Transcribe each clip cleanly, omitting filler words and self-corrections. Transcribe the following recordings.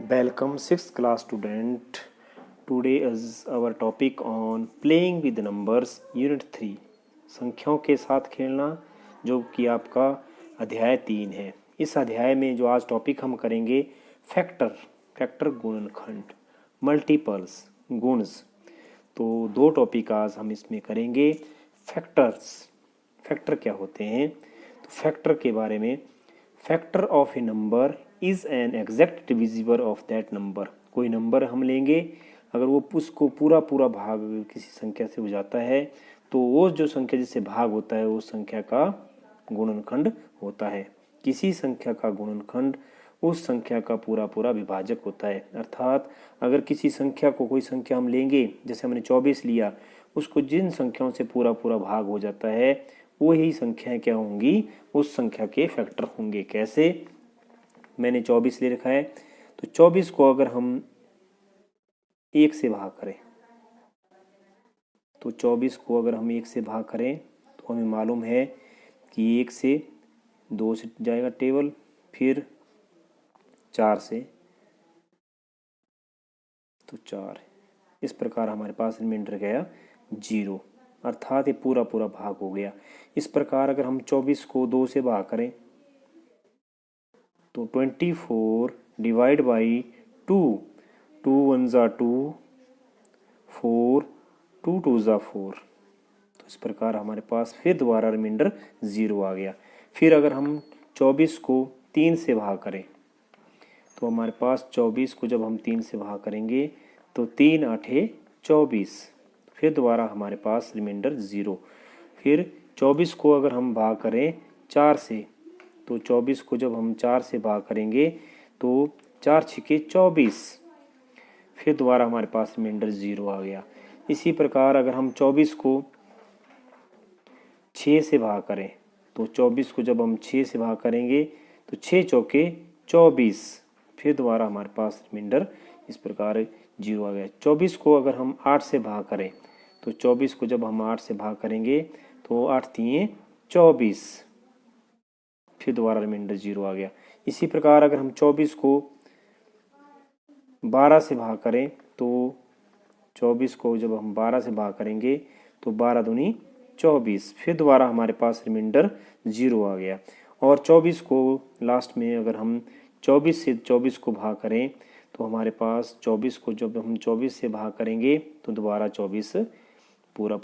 Welcome 6th class student. Today is our topic on playing with numbers unit 3 संख्याओं के साथ खेलना, जो कि आपका अध्याय 3 है। इस अध्याय में जो आज टॉपिक हम करेंगे फैक्टर गुणनखंड, मल्टीपल्स गुणज। तो दो टॉपिक आज हम इसमें करेंगे। फैक्टर क्या होते हैं, तो फैक्टर के बारे में, factor of A number is an exact divisible of that number. कोई नंबर हम लेंगे, अगर वो उसको पूरा भाग किसी संख्या से हो जाता है तो वो जो संख्या जिससे भाग होता है उस संख्या का गुणनखंड होता है। किसी संख्या का गुणनखंड उस संख्या का पूरा विभाजक होता है। अर्थात अगर किसी संख्या को, कोई संख्या हम लेंगे, जैसे हमने 24 लिया, उसको जिन संख्याओं से पूरा भाग हो जाता है वही संख्याएं क्या होंगी, उस संख्या के फैक्टर होंगे। कैसे? मैंने 24 ले रखा है, तो 24 को अगर हम 1 से भाग करें, तो 24 को अगर हम 1 से भाग करें तो हमें मालूम है कि 1 से 2 से जाएगा टेबल, फिर 4 से तो 4। इस प्रकार हमारे पास रिमाइंडर गया 0, अर्थात ये पूरा भाग हो गया। इस प्रकार अगर हम 24 को 2 से भाग करें तो 24 डिवाइड बाई 2, 2 1 ज़ा 2, 4 2 2 ज़ा 4। तो इस प्रकार हमारे पास फिर दोबारा रिमाइंडर 0 आ गया। फिर अगर हम 24 को 3 से भाग करें तो हमारे पास 24 को जब हम 3 से भाग करेंगे तो 3 8 24। फिर दोबारा हमारे पास रिमाइंडर 0। फिर 24 को अगर हम भाग करें 4 से, तो 24 को जब हम 4 से भाग करेंगे तो 4 छिके 24। फिर दोबारा हमारे पास रिमाइंडर 0 आ गया। इसी प्रकार अगर हम 24 को 6 से भाग करें, तो 24 को जब हम 6 से भाग करेंगे तो 6 चौके 24। फिर दोबारा हमारे पास रिमाइंडर इस प्रकार 0 आ गया। 24 को अगर हम 8 से भाग करें, तो 24 को जब हम 8 से भाग करेंगे तो 8 3 24। फिर दोबारा रिमाइंडर 0 आ गया। इसी प्रकार अगर हम 24 को 12 से भाग करें, तो 24 को जब हम 12 से भाग करेंगे तो 12 दूनी 24। फिर दोबारा हमारे पास रिमाइंडर 0 आ गया। और 24 को लास्ट में अगर हम 24 से 24 को भाग करें तो हमारे पास 24 को जब हम 24 से भाग करेंगे तो दोबारा 24 पूरा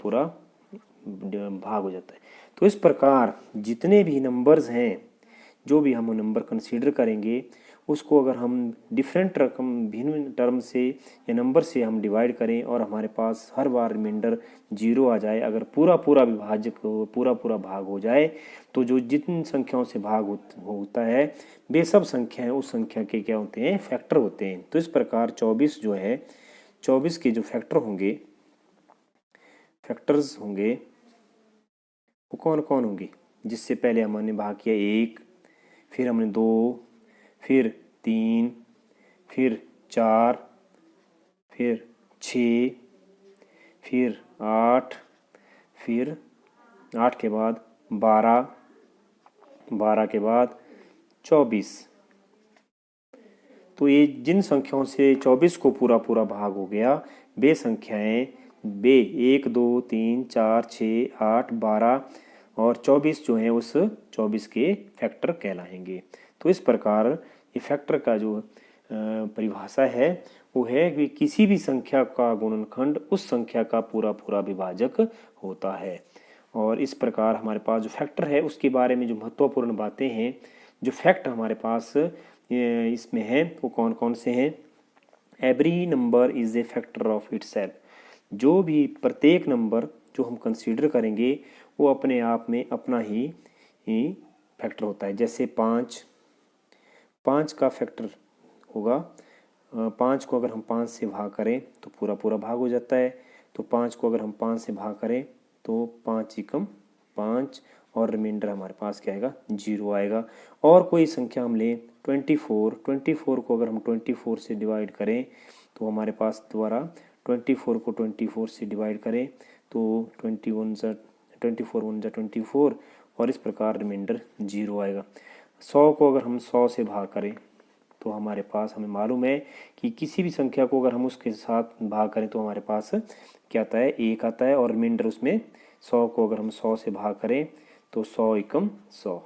भाग हो जाता है। तो इस प्रकार जितने भी नंबर्स हैं, जो भी हम नंबर कंसीडर करेंगे, उसको अगर हम डिफरेंट रकम, भिन्न टर्म से या नंबर से हम डिवाइड करें और हमारे पास हर बार रिमाइंडर 0 आ जाए, अगर पूरा विभाजक पूरा भाग हो जाए, तो जो जितनी संख्याओं से भाग होता है वे सब संख्याएं उस संख्या के क्या होते हैं, फैक्टर होते हैं। तो इस प्रकार 24 जो है, 24 के जो फैक्टर्स होंगे वो कौन कौन होंगे? जिससे पहले हमने भाग किया 1, फिर हमने 2, फिर 3, फिर 4, फिर 6, फिर 8, फिर 8 के बाद 12, 12 के बाद 24। तो ये जिन संख्याओं से 24 को पूरा भाग हो गया, वे संख्याएं 1 2 3 4 6 8 12 और 24 जो है उस 24 के फैक्टर कहलाएंगे। तो इस प्रकार ये फैक्टर का जो परिभाषा है वो है कि किसी भी संख्या का गुणनखंड उस संख्या का पूरा विभाजक होता है। और इस प्रकार हमारे पास जो फैक्टर है उसके बारे में जो महत्वपूर्ण बातें हैं, जो फैक्ट हमारे पास इसमें है, वो कौन कौन से हैं? Every number is a factor of itself. जो भी प्रत्येक नंबर जो हम कंसीडर करेंगे वो अपने आप में अपना ही फैक्टर होता है। जैसे 5 का फैक्टर होगा, 5 को अगर हम 5 से भाग करें तो पूरा भाग हो जाता है। तो 5 को अगर हम 5 से भाग करें तो 5 एकम 5 और रिमाइंडर हमारे पास क्या आएगा, 0 आएगा। और कोई संख्या हम लें 24 को अगर हम 24 से डिवाइड करें तो हमारे पास दोबारा 24 को 24 से डिवाइड करें तो 24 1 जा 24 और इस प्रकार रिमाइंडर 0 आएगा। 100 को अगर हम 100 से भाग करें तो हमारे पास हमें मालूम है कि किसी भी संख्या को अगर हम उसके साथ भाग करें तो हमारे पास क्या आता है, 1 आता है। और रिमाइंडर उसमें 100 को अगर हम 100 से भाग करें तो 100 एकम 100,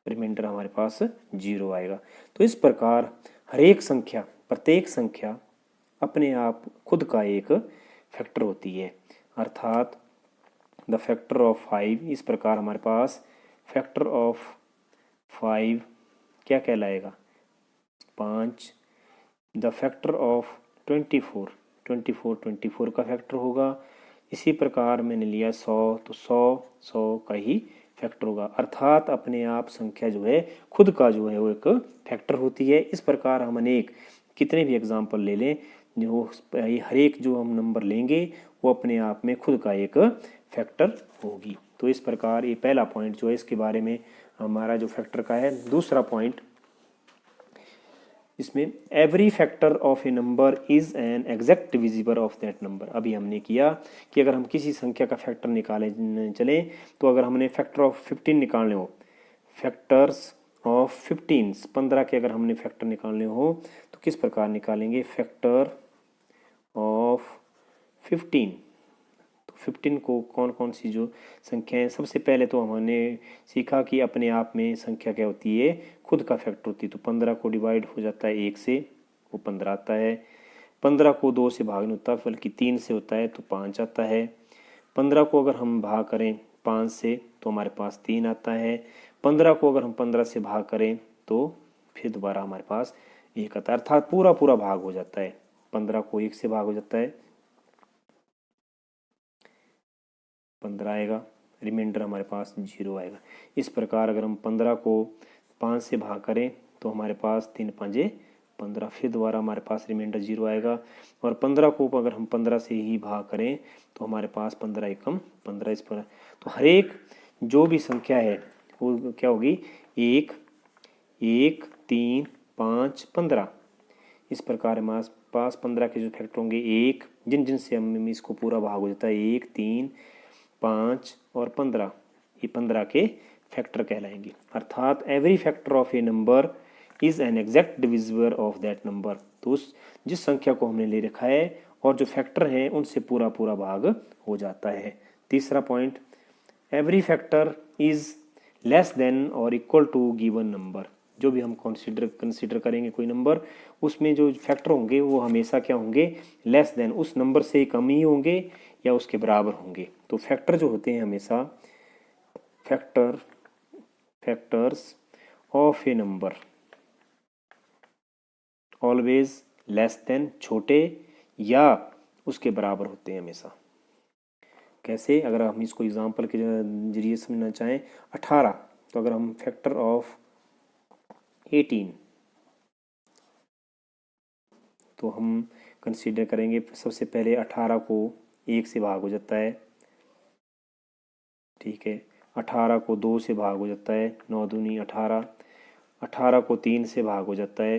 रिमाइंडर हमारे पास 0 आएगा। तो इस प्रकार हर एक संख्या, प्रत्येक संख्या अपने आप खुद का एक फैक्टर होती है, अर्थात द फैक्टर ऑफ 5। इस प्रकार हमारे पास फैक्टर ऑफ 5 क्या कहलाएगा, 5। द फैक्टर ऑफ 24, 24 का फैक्टर होगा। इसी प्रकार मैंने लिया 100, तो 100 का ही फैक्टर होगा, अर्थात अपने आप संख्या जो है खुद का जो है वो एक फैक्टर होती है। इस प्रकार हम अनेक कितने भी एग्जाम्पल ले लें, जो हर एक जो हम नंबर लेंगे वो अपने आप में खुद का एक फैक्टर होगी। तो इस प्रकार ये पहला पॉइंट जो है इसके बारे में हमारा जो फैक्टर का है। दूसरा पॉइंट इसमें, every factor of A number is an exact divisible of that number. अभी हमने किया कि अगर हम किसी संख्या का फैक्टर निकाले चलें, तो अगर हमने फैक्टर ऑफ 15 निकालने हो, फैक्टर्स ऑफ 15 के अगर हमने फैक्टर निकालने हो तो किस प्रकार निकालेंगे, फैक्टर ऑफ 15। तो 15 को कौन कौन सी जो संख्याएं, सबसे पहले तो हमने सीखा कि अपने आप में संख्या क्या होती है, खुद का फैक्टर होती है। तो 15 को डिवाइड हो जाता है 1 से, वो 15 आता है। 15 को 2 से भाग नहीं होता बल्कि 3 से होता है, तो 5 आता है। 15 को अगर हम भाग करें 5 से तो हमारे पास 3 आता है। 15 को अगर हम 15 से भाग करें तो फिर दोबारा हमारे पास 1 आता है, अर्थात पूरा पूरा भाग हो जाता है। 15 को 1 से भाग हो जाता है, 15 आएगा, रिमाइंडर हमारे पास 0 आएगा। इस प्रकार अगर हम 15 को 5 से भाग करें तो हमारे पास 3 5 15, फिर दोबारा हमारे पास रिमाइंडर 0 आएगा। और 15 को अगर हम 15 से ही भाग करें तो हमारे पास 15 एकम 15। इस पर तो हर एक जो भी संख्या है वो क्या होगी, 1 1 3 5 15। इस प्रकार हमारे पास 15 के जो फैक्टर होंगे, 1 जिन जिन से हम इसको पूरा भाग हो जाता है, 1 3 5 और 15, ये 15 के फैक्टर कहलाएंगे। अर्थात every factor of A number is an exact divisible of that number. तो उस जिस संख्या को हमने ले रखा है और जो फैक्टर हैं उनसे पूरा पूरा भाग हो जाता है। तीसरा point, every factor is less than और इक्वल टू गिवन नंबर। जो भी हम कंसीडर करेंगे कोई नंबर, उसमें जो फैक्टर होंगे वो हमेशा क्या होंगे, लेस देन, उस नंबर से कम ही होंगे या उसके बराबर होंगे। तो फैक्टर जो होते हैं हमेशा factors of A number always less than, छोटे या उसके बराबर होते हैं हमेशा। कैसे, अगर हम इसको एग्जांपल के जरिए समझना चाहें, 18, तो अगर हम फैक्टर ऑफ 18 तो हम कंसीडर करेंगे, सबसे पहले 18 को 1 से भाग हो जाता है, ठीक है। 18 को 2 से भाग हो जाता है, 9 दूनी 18। 18 को 3 से भाग हो जाता है,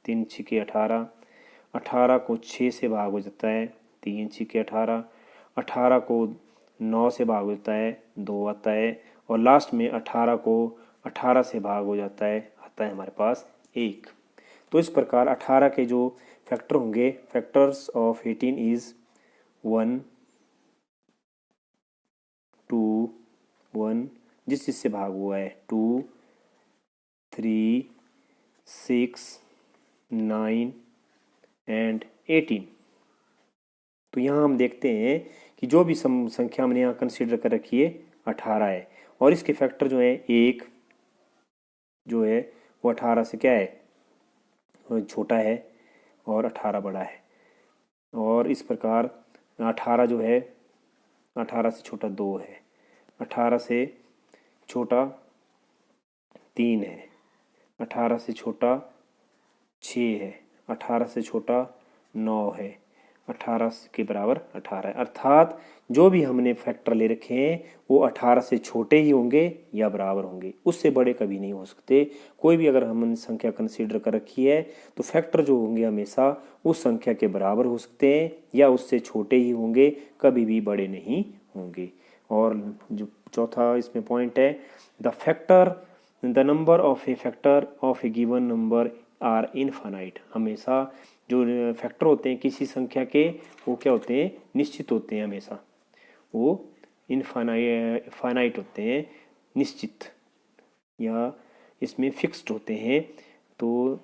3 छिके 18। 18 को 6 से भाग हो जाता है, 3 छिके 18। 18 को 9 से भाग हो जाता है, 2 आता है। और लास्ट में 18 को 18 से भाग हो जाता है, आता है हमारे पास 1। तो इस प्रकार 18 के जो फैक्टर होंगे, फैक्टर्स ऑफ 18 इज 1 2 1, जिस चीज से भाग हुआ है, 2 3 6 9 एंड 18। तो यहाँ हम देखते हैं कि जो भी संख्या हमने यहाँ कंसीडर कर रखी है 18 है, और इसके फैक्टर जो है, 1 जो है वो 18 से क्या है, छोटा है और 18 बड़ा है। और इस प्रकार 18 जो है, 18 से छोटा 2 है, 18 से छोटा 3 है, 18 से छोटा 6 है, 18 से छोटा 9 है, 18 के बराबर 18 है। अर्थात जो भी हमने फैक्टर ले रखे हैं वो 18 से छोटे ही होंगे या बराबर होंगे, उससे बड़े कभी नहीं हो सकते। कोई भी अगर हमने संख्या कंसीडर कर रखी है तो फैक्टर जो होंगे हमेशा उस संख्या के बराबर हो सकते हैं या उससे छोटे ही होंगे, कभी भी बड़े नहीं होंगे। और जो चौथा इसमें पॉइंट है, the factor the number of a factor of a given number are infinite. हमेशा जो फैक्टर होते हैं किसी संख्या के वो क्या होते हैं, निश्चित होते हैं, हमेशा वो फाइनाइट होते हैं, निश्चित या इसमें फिक्स्ड होते हैं। तो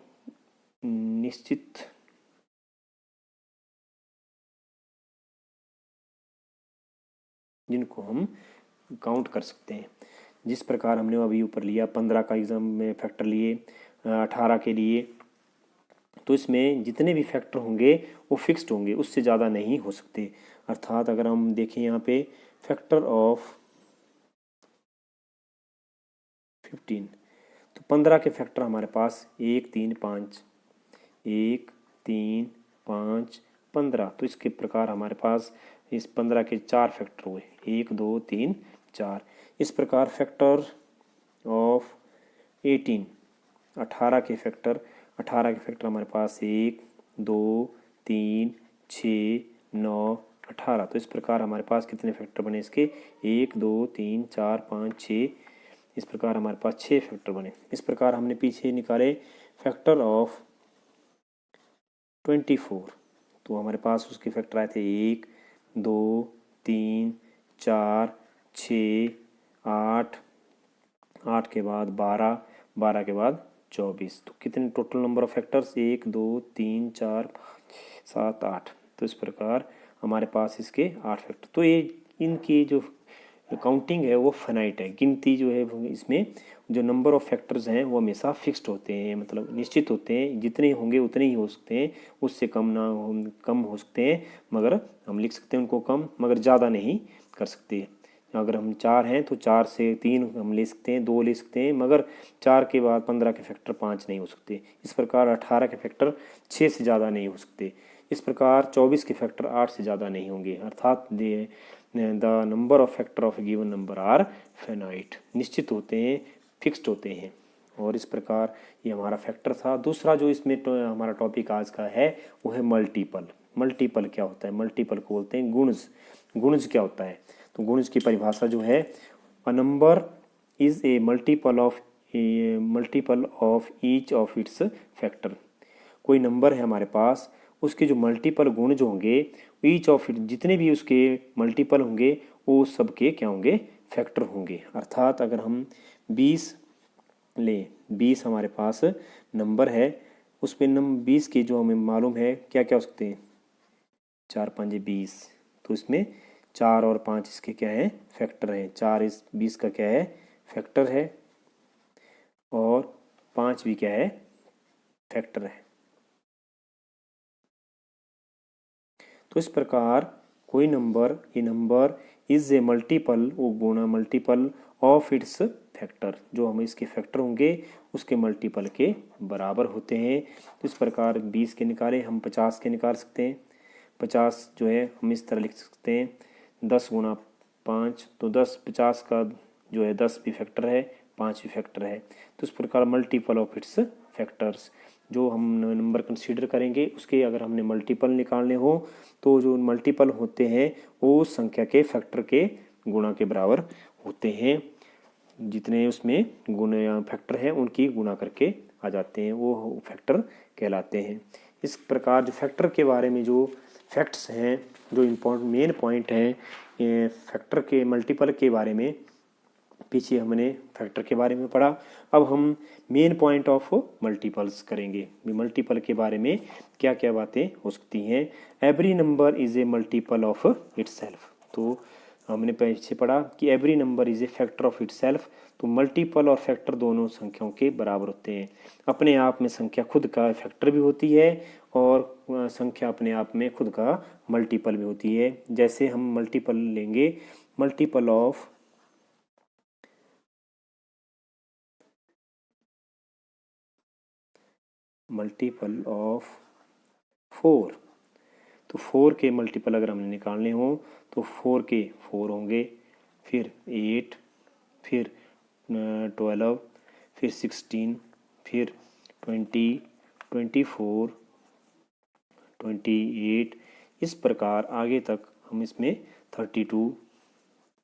निश्चित जिनको हम काउंट कर सकते हैं। जिस प्रकार हमने अभी ऊपर लिया 15 का एग्जाम में फैक्टर लिए, 18 के लिए, तो इसमें जितने भी फैक्टर होंगे वो फिक्स्ड होंगे, उससे ज़्यादा नहीं हो सकते। अर्थात अगर हम देखें यहाँ पे फैक्टर ऑफ 15, तो 15 के फैक्टर हमारे पास 1 3 5, 1 3 5 15। तो इसके प्रकार हमारे पास इस 15 के 4 फैक्टर हुए, 1 2 3 4। इस प्रकार फैक्टर ऑफ 18, 18 के फैक्टर हमारे पास 1 2 3 6 9 18। तो इस प्रकार हमारे पास कितने फैक्टर बने इसके, 1 2 3 4 5 6। इस प्रकार हमारे पास 6 फैक्टर बने। इस प्रकार हमने पीछे निकाले फैक्टर ऑफ 24, तो हमारे पास उसके फैक्टर आए थे 1 2 3 4 6 8, 8 के बाद 12, 12 के बाद 24। तो कितने टोटल नंबर ऑफ फैक्टर्स, 1 2 3 4 5 7 8। तो इस प्रकार हमारे पास इसके 8 फैक्टर। तो ये इनकी जो काउंटिंग है वो फाइनाइट है, गिनती जो है इसमें जो नंबर ऑफ फैक्टर्स हैं वो हमेशा फिक्स्ड होते हैं, मतलब निश्चित होते हैं, जितने होंगे उतने ही हो सकते हैं, उससे कम हो सकते हैं, मगर हम लिख सकते हैं उनको कम, मगर ज़्यादा नहीं कर सकते। अगर हम 4 हैं तो 4 से 3 हम ले सकते हैं, 2 ले सकते हैं, मगर 4 के बाद 15 के फैक्टर 5 नहीं हो सकते। इस प्रकार 18 के फैक्टर 6 से ज़्यादा नहीं हो सकते। इस प्रकार 24 के फैक्टर 8 से ज़्यादा नहीं होंगे। अर्थात the number of factor of a given number are finite, निश्चित होते हैं, फिक्स्ड होते हैं। और इस प्रकार ये हमारा फैक्टर था। दूसरा जो इसमें हमारा टॉपिक आज का है वो है मल्टीपल। मल्टीपल क्या होता है, मल्टीपल को बोलते हैं गुणज। गुणज क्या होता है, तो गुणज की परिभाषा जो है, a number is a multiple of each of its factor. कोई नंबर है हमारे पास, उसके जो मल्टीपल गुण जो होंगे, ईच ऑफ इट, जितने भी उसके मल्टीपल होंगे वो सबके क्या होंगे, फैक्टर होंगे। अर्थात अगर हम 20 लें, 20 हमारे पास नंबर है, उसमें नंबर 20 के जो हमें मालूम है क्या क्या हो सकते हैं, 4 5 20। तो इसमें 4 और 5 इसके क्या है, फैक्टर हैं। 4 इस 20 का क्या है, फैक्टर है, और 5 भी क्या है, फैक्टर है। तो इस प्रकार कोई नंबर, ये नंबर इज ए मल्टीपल, वो गुणा मल्टीपल ऑफ इट्स फैक्टर, जो हम इसके फैक्टर होंगे उसके मल्टीपल के बराबर होते हैं। तो इस प्रकार 20 के निकाले हम 50 के निकाल सकते हैं। 50 जो है हम इस तरह लिख सकते हैं, 10 गुणा 5, तो 10, 50 का जो है 10 भी फैक्टर है, 5 भी फैक्टर है। तो इस प्रकार मल्टीपल ऑफ इट्स फैक्टर्स, जो हम नंबर कंसीडर करेंगे उसके अगर हमने मल्टीपल निकालने हो तो जो मल्टीपल होते हैं वो उस संख्या के फैक्टर के गुणा के बराबर होते हैं। जितने उसमें गुण या फैक्टर हैं उनकी गुणा करके आ जाते हैं, वो फैक्टर कहलाते हैं। इस प्रकार जो फैक्टर के बारे में जो फैक्ट्स हैं, जो इम्पोर्टेंट मेन पॉइंट है फैक्टर के मल्टीपल के बारे में, पीछे हमने फैक्टर के बारे में पढ़ा। अब हम मेन पॉइंट ऑफ मल्टीपल्स करेंगे। मल्टीपल के बारे में क्या क्या बातें हो सकती हैं। Every number is a multiple of itself. तो हमने पीछे पढ़ा कि every number is a factor of itself. तो मल्टीपल और फैक्टर दोनों संख्याओं के बराबर होते हैं। अपने आप में संख्या खुद का फैक्टर भी होती है और संख्या अपने आप में खुद का मल्टीपल भी होती है। जैसे हम मल्टीपल लेंगे, मल्टीपल ऑफ 4, तो 4 के मल्टीपल अगर हमने निकालने हो तो 4 के 4 होंगे, फिर 8, फिर 12, फिर 16, फिर 20, 24, 28। इस प्रकार आगे तक हम इसमें 32,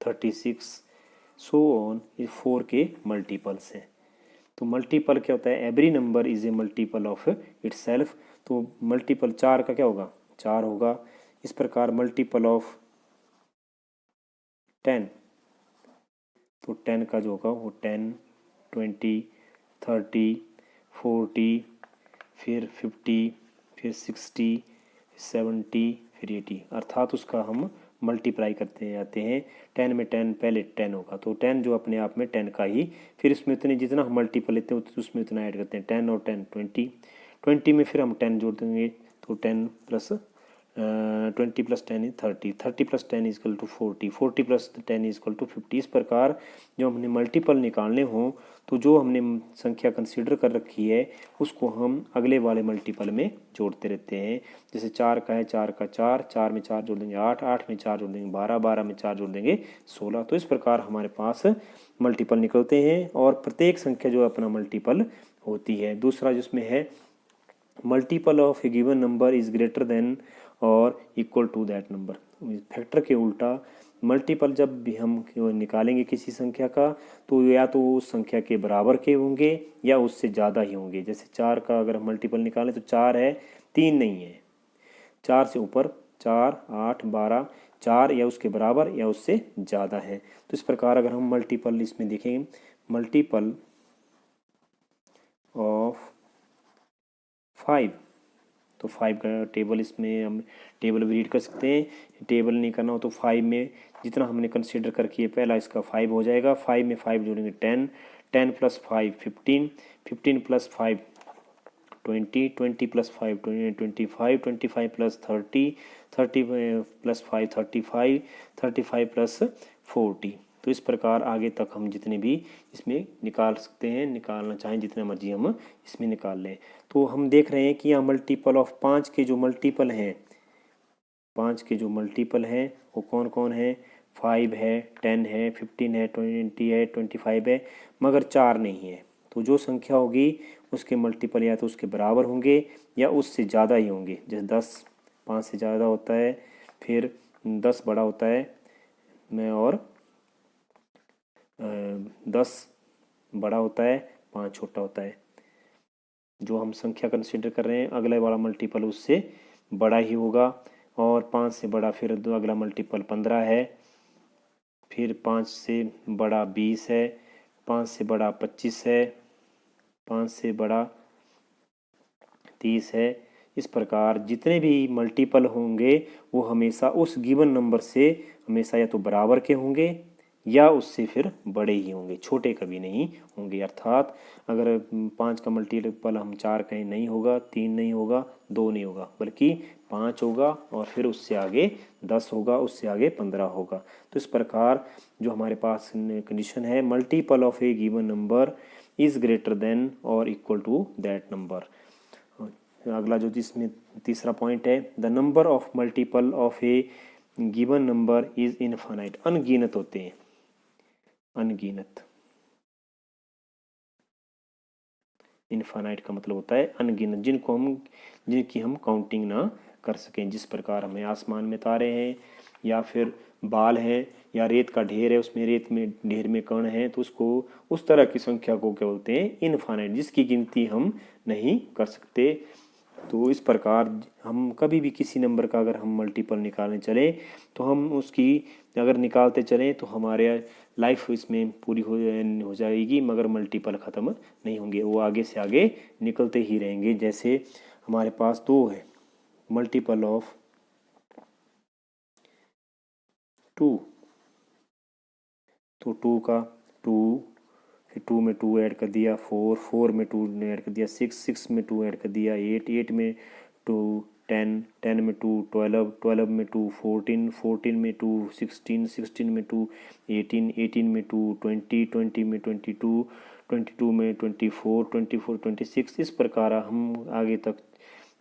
36 सो ऑन, ये 4 के मल्टीपल्स हैं। तो मल्टीपल क्या होता है, every number is a multiple of itself. तो मल्टीपल 4 का क्या होगा, 4 होगा। इस प्रकार मल्टीपल ऑफ 10, तो 10 का जो होगा वो 10, 20, 30, 40, फिर 50, फिर 60, 70, फिर 80, अर्थात उसका हम मल्टीप्लाई करते जाते हैं। 10 में 10 पहले 10 होगा, तो 10 जो अपने आप में 10 का ही, फिर इसमें उतने जितना हम मल्टीपल लेते हैं उसमें उतना ऐड करते हैं। 10 और 10 20, 20 में फिर हम 10 जोड़ देंगे, तो 10 plus 20 plus 10 is 30, 30 plus 10 is equal to 40, 40 plus 10 is equal to 50। इस प्रकार जो हमने मल्टीपल निकालने हों तो जो हमने संख्या कंसीडर कर रखी है उसको हम अगले वाले मल्टीपल में जोड़ते रहते हैं। जैसे 4 का है, 4 का 4, 4 में 4 जोड़ देंगे 8, 8 में 4 जोड़ देंगे 12, 12 में 4 जोड़ देंगे 16। तो इस प्रकार हमारे पास मल्टीपल निकलते हैं और प्रत्येक संख्या जो अपना मल्टीपल होती है। दूसरा जिसमें है multiple of a given number is greater than और equal to that number. Factor के उल्टा मल्टीपल जब भी हम निकालेंगे किसी संख्या का तो या तो उस संख्या के बराबर के होंगे या उससे ज़्यादा ही होंगे। जैसे 4 का अगर हम मल्टीपल निकालें तो 4 है, 3 नहीं है, 4 से ऊपर 4, 8, 12, 4 या उसके बराबर या उससे ज़्यादा है। तो इस प्रकार अगर हम मल्टीपल इसमें देखें, मल्टीपल ऑफ 5, तो 5 का टेबल इसमें हम टेबल भी रीड कर सकते हैं। टेबल नहीं करना हो तो 5 में जितना हमने कंसीडर करके है पहला इसका 5 हो जाएगा। 5 में 5 जोड़ेंगे 10, 10 plus 5 15, 15 plus 5 20, 20 plus 5 25, 25 plus 30, 30 plus 5 35, 35 plus 40। तो इस प्रकार आगे तक हम जितने भी इसमें निकाल सकते हैं, निकालना चाहें जितने मर्जी हम इसमें निकाल लें। तो हम देख रहे हैं कि यहाँ मल्टीपल ऑफ 5 के जो मल्टीपल हैं, 5 के जो मल्टीपल हैं वो कौन कौन है, 5 है, 10 है, 15 है, 20 है, 25 है, मगर 4 नहीं है। तो जो संख्या होगी उसके मल्टीपल या तो उसके बराबर होंगे या उससे ज़्यादा ही होंगे। जैसे 10 5 से ज़्यादा होता है, फिर 10 बड़ा होता है और 10 बड़ा होता है, 5 छोटा होता है। जो हम संख्या कंसीडर कर रहे हैं अगले वाला मल्टीपल उससे बड़ा ही होगा। और 5 से बड़ा फिर अगला मल्टीपल 15 है, फिर 5 से बड़ा 20 है, 5 से बड़ा 25 है, 5 से बड़ा 30 है। इस प्रकार जितने भी मल्टीपल होंगे वो हमेशा उस गिवन नंबर से हमेशा या तो बराबर के होंगे या उससे फिर बड़े ही होंगे, छोटे कभी नहीं होंगे। अर्थात अगर 5 का मल्टीपल हम 4 कहें नहीं होगा, 3 नहीं होगा, 2 नहीं होगा, बल्कि 5 होगा और फिर उससे आगे 10 होगा, उससे आगे 15 होगा। तो इस प्रकार जो हमारे पास कंडीशन है multiple of a given number is greater than और इक्वल टू दैट नंबर। अगला जो जिसमें तीसरा पॉइंट है, the number of multiple of a given number is infinite, अनगिनत होते हैं, अनगिनत। इनफाइनाइट का मतलब होता है अनगिनत, जिनकी हम काउंटिंग ना कर सकें। जिस प्रकार हमें आसमान में तारे हैं या फिर बाल हैं या रेत का ढेर है, उसमें रेत में ढेर में कण है, तो उसको उस तरह की संख्या को क्या बोलते हैं, इनफाइनाइट, जिसकी गिनती हम नहीं कर सकते। तो इस प्रकार हम कभी भी किसी नंबर का अगर हम मल्टीपल निकालने चले तो हम उसकी अगर निकालते चलें तो हमारे लाइफ इसमें पूरी हो जाएगी, मगर मल्टीपल ख़त्म नहीं होंगे, वो आगे से आगे निकलते ही रहेंगे। जैसे हमारे पास 2 है, मल्टीपल ऑफ 2, तो 2 का 2, फिर 2 में 2 ऐड कर दिया, 4, 4 में 2 ने ऐड कर दिया, 6, 6 में 2 ऐड कर दिया, 8, 8 में 2 10, 10 में 2 12, 12 में 2 14, 14 में 2 16, 16 में 2 18, 18 में 2 20, 20 में 22, 22 में 24, 24 26। इस प्रकार हम आगे तक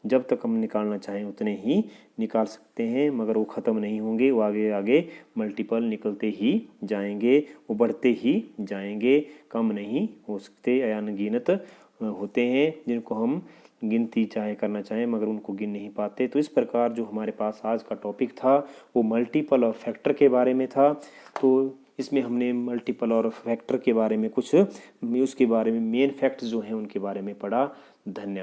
जब तक हम निकालना चाहें उतने ही निकाल सकते हैं, मगर वो ख़त्म नहीं होंगे, वो आगे आगे मल्टीपल निकलते ही जाएंगे, वो बढ़ते ही जाएंगे, कम नहीं हो सकते, अनगिनत होते हैं, जिनको हम गिनती चाहे करना चाहें मगर उनको गिन नहीं पाते। तो इस प्रकार जो हमारे पास आज का टॉपिक था वो मल्टीपल और फैक्टर के बारे में था। तो इसमें हमने मल्टीपल और फैक्टर के बारे में कुछ उसके बारे में मेन फैक्ट्स जो हैं उनके बारे में पढ़ा। धन्यवाद।